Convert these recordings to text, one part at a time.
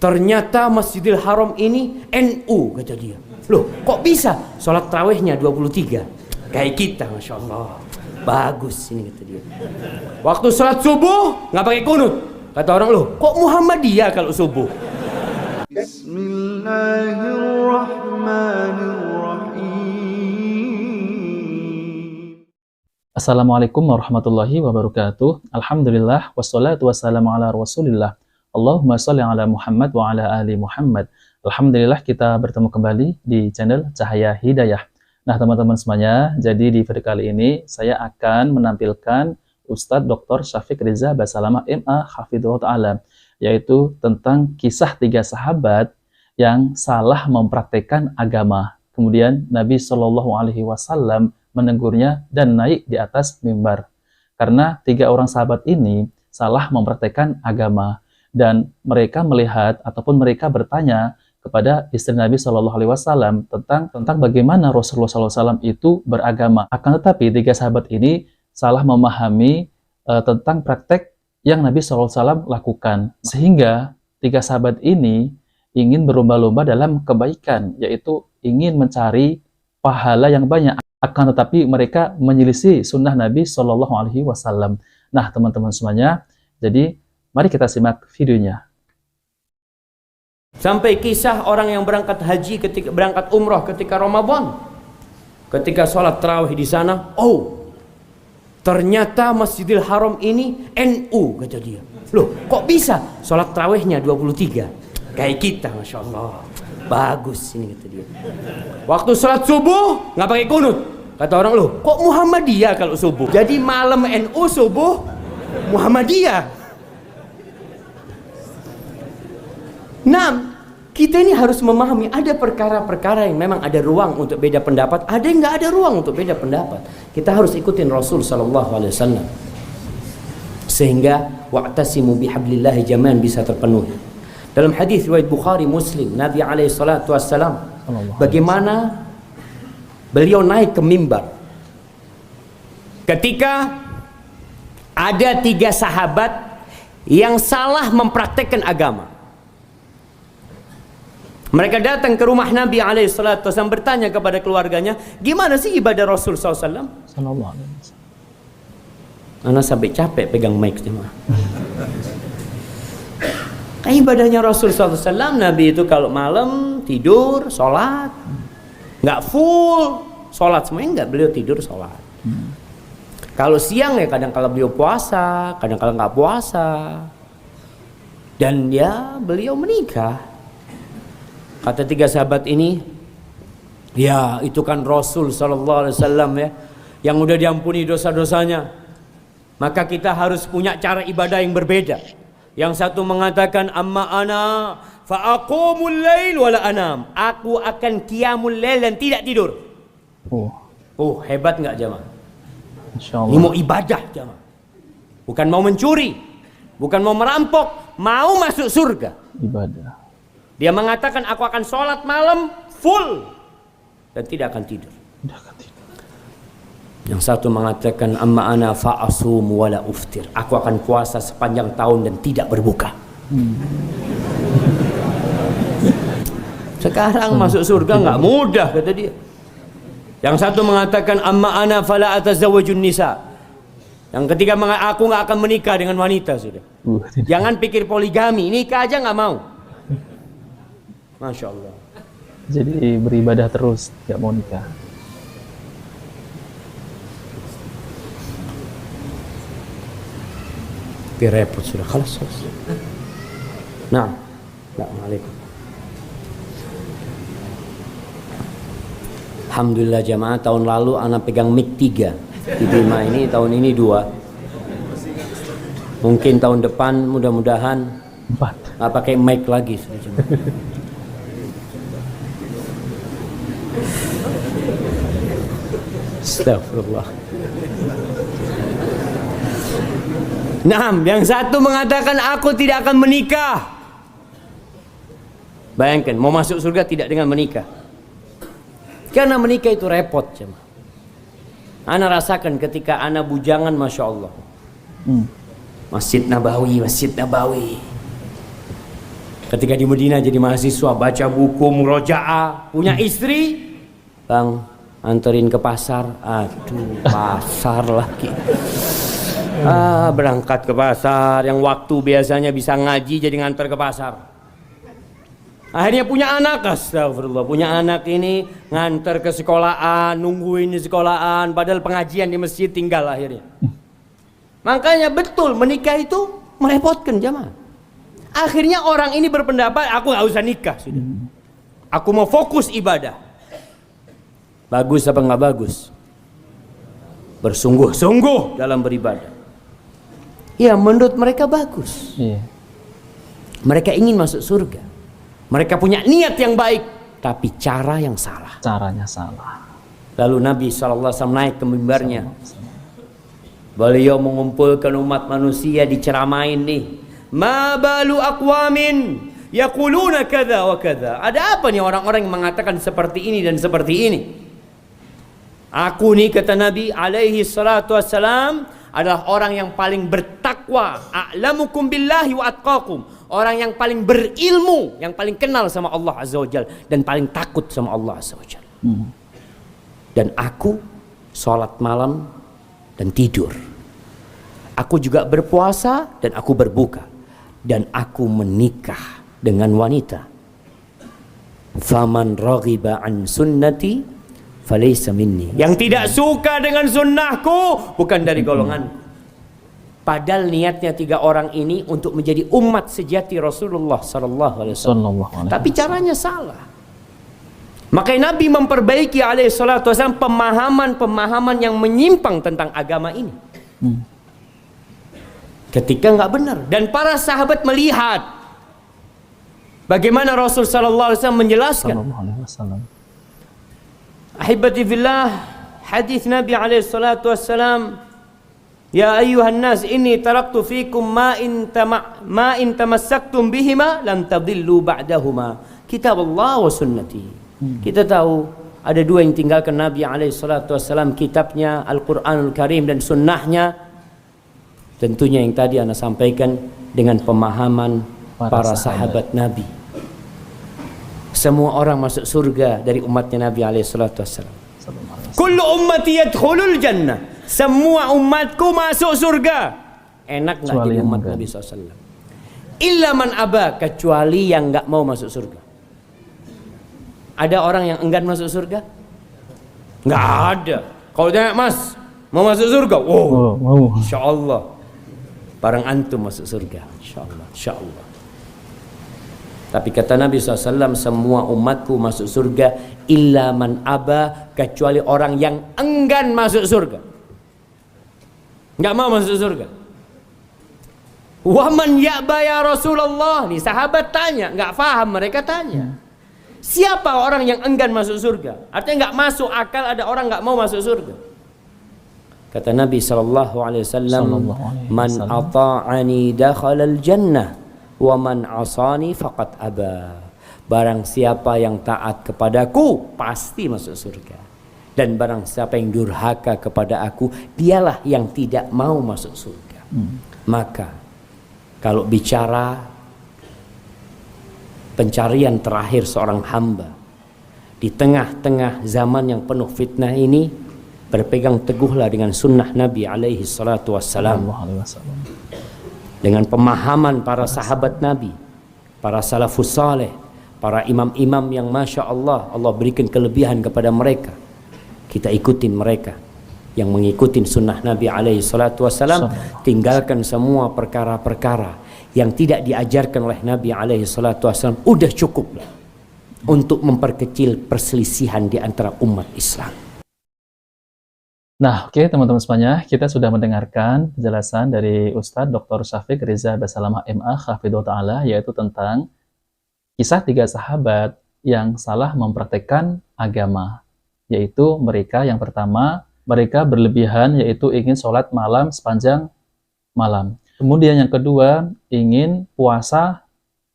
Ternyata Masjidil Haram ini NU, kata dia. Loh, kok bisa? Sholat tarawihnya 23. Kayak kita, Masya Allah. Bagus ini, kata dia. Waktu sholat subuh nggak pakai kunut. Kata orang, loh kok Muhammadiyah kalau subuh? Assalamualaikum warahmatullahi wabarakatuh. Alhamdulillah wassalatu wassalamu ala Rasulillah. Allahumma sholli ala Muhammad wa ala ali Muhammad. Alhamdulillah kita bertemu kembali di channel Cahaya Hidayah. Nah, teman-teman semuanya, jadi di video kali ini saya akan menampilkan Ustadz Dr. Syafiq Riza Basalamah MA Hafidhullah Ta'ala, yaitu tentang kisah 3 sahabat yang salah mempraktekkan agama. Kemudian Nabi Shallallahu Alaihi Wasallam menegurnya dan naik di atas mimbar. Karena 3 orang sahabat ini salah mempraktekkan agama. Dan mereka melihat ataupun mereka bertanya kepada istri Nabi Shallallahu Alaihi Wasallam tentang bagaimana Rasulullah SAW itu beragama. Akan tetapi 3 sahabat ini salah memahami tentang praktek yang Nabi SAW lakukan. Sehingga 3 sahabat ini ingin berlomba-lomba dalam kebaikan, yaitu ingin mencari pahala yang banyak. Akan tetapi mereka menyelisih sunnah Nabi Shallallahu Alaihi Wasallam. Nah, teman-teman semuanya, jadi mari kita simak videonya. Sampai kisah orang yang berangkat haji ketika berangkat umroh ketika Ramadan. Ketika sholat tarawih di sana, oh, ternyata Masjidil Haram ini NU, kata dia. Loh, kok bisa? Sholat tarawihnya 23. Kayak kita, Masya Allah. Bagus ini, kata dia. Waktu sholat subuh nggak pakai kunut. Kata orang, loh kok Muhammadiyah kalau subuh? Jadi malam NU, subuh Muhammadiyah. Nah, kita ini harus memahami ada perkara-perkara yang memang ada ruang untuk beda pendapat, ada yang nggak ada ruang untuk beda pendapat. Kita harus ikutin Rasul Sallallahu Alaihi Wasallam sehingga wa'tasimu bihablillahi jami'an bisa terpenuhi. Dalam hadis riwayat Bukhari Muslim, Nabi alaihi salatu wassalam bagaimana beliau naik ke mimbar ketika ada 3 sahabat yang salah mempraktekkan agama. Mereka datang ke rumah Nabi alaihi salatu wasallam bertanya kepada keluarganya, gimana sih ibadah Rasul SAW? Anak sampai capek pegang mic cuma. Ibadahnya Rasul SAW, Nabi itu kalau malam tidur, sholat, nggak full sholat semuanya, nggak, beliau tidur sholat. Kalau siang ya kadang-kala beliau puasa, kadang-kala nggak puasa, dan ya beliau menikah. Kata 3 sahabat ini, ya itu kan Rasul Sallallahu Alaihi Wasallam ya, yang udah diampuni dosa-dosanya. Maka kita harus punya cara ibadah yang berbeda. Yang satu mengatakan amma ana fa aqumul lail wala anam. Aku akan qiyamul lail dan tidak tidur. Oh, hebat enggak jemaah? Insyaallah. Ini mau ibadah jemaah. Bukan mau mencuri, bukan mau merampok, mau masuk surga. Ibadah. Dia mengatakan aku akan sholat malam full dan tidak akan tidur. Yang satu mengatakan amma ana fa'asum wala uftir. Aku akan puasa sepanjang tahun dan tidak berbuka. Sekarang masuk surga nggak mudah, kata dia. Yang satu mengatakan amma ana fala atazawwajun nisa. Yang ketiga aku nggak akan menikah dengan wanita sudah. Jangan pikir poligami, nikah aja nggak mau. Masya Allah. Jadi beribadah terus, nggak mau nikah. Tapi repot sudah, khalas. Nah, Assalamualaikum. Alhamdulillah jamaah, tahun lalu anak pegang mic 3 di Bima ini, tahun ini 2. Mungkin tahun depan mudah-mudahan 4. nggak pakai mic lagi. Astagfirullah. Nah, yang satu mengatakan aku tidak akan menikah. Bayangkan, mau masuk surga tidak dengan menikah. Karena menikah itu repot, jemaah. Ana rasakan ketika ana bujangan, Masya Allah. Masjid Nabawi. Ketika di Madinah jadi mahasiswa, baca buku murojaah, punya istri, Bang, anterin ke pasar. Aduh, pasar lagi. Berangkat ke pasar, yang waktu biasanya bisa ngaji jadi nganter ke pasar. Akhirnya punya anak, astagfirullah, punya anak ini nganter ke sekolahan, nungguin di sekolahan, padahal pengajian di masjid tinggal akhirnya. Makanya betul, menikah itu merepotkan jamaah. Akhirnya orang ini berpendapat, aku gak usah nikah sudah. Aku mau fokus ibadah. Bagus apa nggak bagus? Bersungguh-sungguh dalam beribadah. Ya, menurut mereka bagus. Mereka ingin masuk surga. Mereka punya niat yang baik, tapi cara yang salah. Caranya salah. Lalu Nabi SAW naik ke mimbarnya. Beliau mengumpulkan umat manusia, diceramain nih. Ma balu aqwamin yaquluna kadza wa kadza. Ada apa nih orang-orang yang mengatakan seperti ini dan seperti ini? Aku nih, kata Nabi alaihi salatu wassalam, adalah orang yang paling bertakwa, a'lamukum billahi wa atqakum, orang yang paling berilmu, yang paling kenal sama Allah azza wajalla dan paling takut sama Allah azza wajalla. Dan aku sholat malam dan tidur. Aku juga berpuasa dan aku berbuka. Dan aku menikah dengan wanita. Faman raghiba an sunnati falaysa minni. Yang tidak suka dengan sunnahku bukan dari golonganku. Padahal niatnya tiga orang ini untuk menjadi umat sejati Rasulullah SAW. Tapi caranya salah. Makanya Nabi memperbaiki alaihi salatu wasallam pemahaman-pemahaman yang menyimpang tentang agama ini. Ketika nggak benar, dan para sahabat melihat bagaimana Rasul sallallahu alaihi wasallam menjelaskan. Ahibati fillah, hadis Nabi alaihi salatu wasallam, ya ayyuhan nas inni taraktu fikum ma in tamassaktum bihima lam tadillu ba'dahuma, kitab Allah wa sunnati. Kita tahu ada dua yang tinggalkan Nabi alaihi salatu wasallam, kitabnya Al-Qur'anul Karim dan sunnahnya. Tentunya yang tadi Anda sampaikan dengan pemahaman para sahabat Nabi. Semua orang masuk surga dari umatnya Nabi alaihi salatu wasallam. Kullu ummati yadkhulul jannah. Semua umatku masuk surga. Enak nggak jadi umat Nabi SAW? Illa man aba, kecuali yang nggak mau masuk surga. Ada orang yang enggan masuk surga? Nggak ada. Kalau tanya, Mas, mau masuk surga? Oh, mau. Insya Allah. Barang antum masuk surga, insyaallah, insyaallah. Tapi kata Nabi SAW, semua umatku masuk surga, illa man aba, kecuali orang yang enggan masuk surga, nggak mau masuk surga. Wa man ya'ba ya Rasulullah, nih sahabat tanya, nggak paham, mereka tanya, siapa orang yang enggan masuk surga? Artinya nggak masuk akal ada orang nggak mau masuk surga. Kata Nabi SAW, man ata'ani dakhalal jannah wa man asani faqad aba. Barang siapa yang taat kepadaku pasti masuk surga. Dan barang siapa yang durhaka kepada aku, dialah yang tidak mau masuk surga. Maka kalau bicara pencarian terakhir seorang hamba di tengah-tengah zaman yang penuh fitnah ini, berpegang teguhlah dengan sunnah Nabi alaihi salatu wassalam, dengan pemahaman para sahabat Nabi, para salafus saleh, para imam-imam yang Masya Allah, Allah berikan kelebihan kepada mereka. Kita ikutin mereka yang mengikuti sunnah Nabi alaihi salatu wassalam, tinggalkan semua perkara-perkara yang tidak diajarkan oleh Nabi alaihi salatu wassalam. Udah cukup untuk memperkecil perselisihan di antara umat Islam. Nah, oke teman-teman semuanya, kita sudah mendengarkan penjelasan dari Ustadz Dr. Syafiq Riza Basalamah MA Hafidhullah Ta'ala, yaitu tentang kisah tiga sahabat yang salah mempraktekkan agama. Yaitu mereka yang pertama, mereka berlebihan, yaitu ingin sholat malam sepanjang malam. Kemudian yang kedua, ingin puasa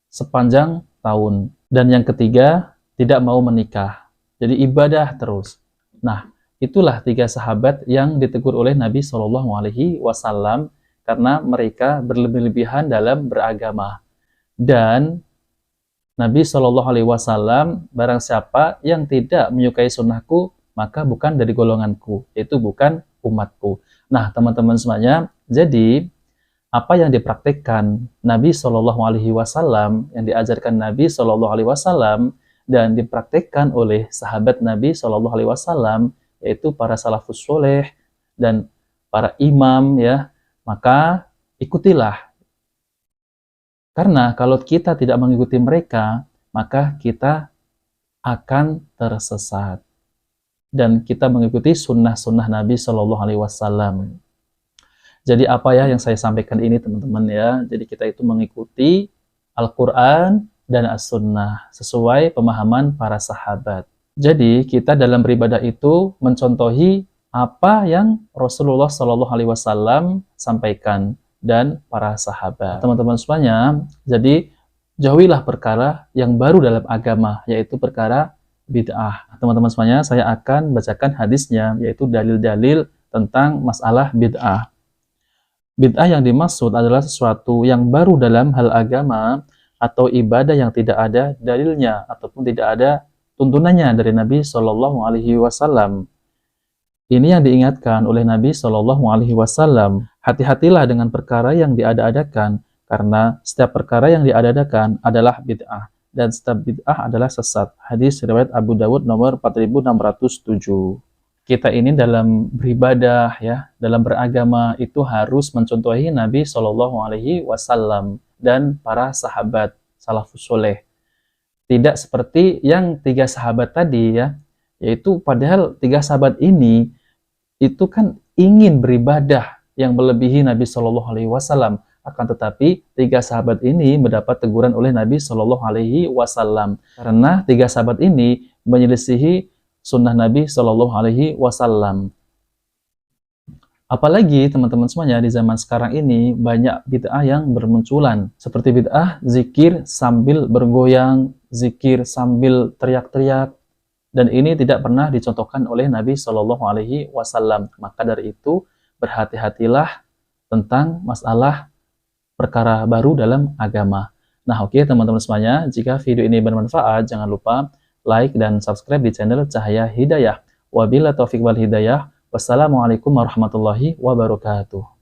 sepanjang tahun. Dan yang ketiga, tidak mau menikah. Jadi ibadah terus. Nah, itulah tiga sahabat yang ditegur oleh Nabi SAW karena mereka berlebih-lebihan dalam beragama. Dan Nabi Shallallahu Alaihi Wasallam, barang siapa yang tidak menyukai sunnahku, maka bukan dari golonganku, yaitu bukan umatku. Nah, teman-teman semuanya, jadi apa yang dipraktikkan Nabi Shallallahu Alaihi Wasallam, yang diajarkan Nabi Shallallahu Alaihi Wasallam, dan dipraktikkan oleh sahabat Nabi Shallallahu Alaihi Wasallam, yaitu para salafus soleh dan para imam, ya, maka ikutilah. Karena kalau kita tidak mengikuti mereka, maka kita akan tersesat. Dan kita mengikuti sunnah-sunnah Nabi Shallallahu Alaihi Wasallam. Jadi apa ya yang saya sampaikan ini, teman-teman, ya. Jadi kita itu mengikuti Al-Quran dan As-Sunnah sesuai pemahaman para sahabat. Jadi kita dalam beribadah itu mencontohi apa yang Rasulullah Shallallahu Alaihi Wasallam sampaikan dan para sahabat. Teman-teman semuanya, jadi jauhilah perkara yang baru dalam agama, yaitu perkara bid'ah. Teman-teman semuanya, saya akan bacakan hadisnya, yaitu dalil-dalil tentang masalah bid'ah. Bid'ah yang dimaksud adalah sesuatu yang baru dalam hal agama atau ibadah yang tidak ada dalilnya ataupun tidak ada tuntunannya dari Nabi Shallallahu Alaihi Wasallam. Ini yang diingatkan oleh Nabi Shallallahu Alaihi Wasallam. Hati-hatilah dengan perkara yang diada-adakan, karena setiap perkara yang diada-adakan adalah bid'ah, dan setiap bid'ah adalah sesat. Hadis riwayat Abu Dawud nomor 4607. Kita ini dalam beribadah, ya, dalam beragama itu harus mencontohi Nabi Shallallahu Alaihi Wasallam dan para sahabat salafus soleh. Tidak seperti yang 3 sahabat tadi, ya, yaitu padahal 3 sahabat ini itu kan ingin beribadah yang melebihi Nabi Shallallahu Alaihi Wasallam. Akan tetapi 3 sahabat ini mendapat teguran oleh Nabi Shallallahu Alaihi Wasallam karena 3 sahabat ini menyelisihi sunnah Nabi Shallallahu Alaihi Wasallam. Apalagi teman-teman semuanya, di zaman sekarang ini banyak bid'ah yang bermunculan, seperti bid'ah zikir sambil bergoyang, zikir sambil teriak-teriak, dan ini tidak pernah dicontohkan oleh Nabi Shallallahu Alaihi Wasallam. Maka dari itu berhati-hatilah tentang masalah perkara baru dalam agama. Nah, oke, teman-teman semuanya, jika video ini bermanfaat, jangan lupa like dan subscribe di channel Cahaya Hidayah. Wabillahi taufiq wal hidayah. Wassalamualaikum warahmatullahi wabarakatuh.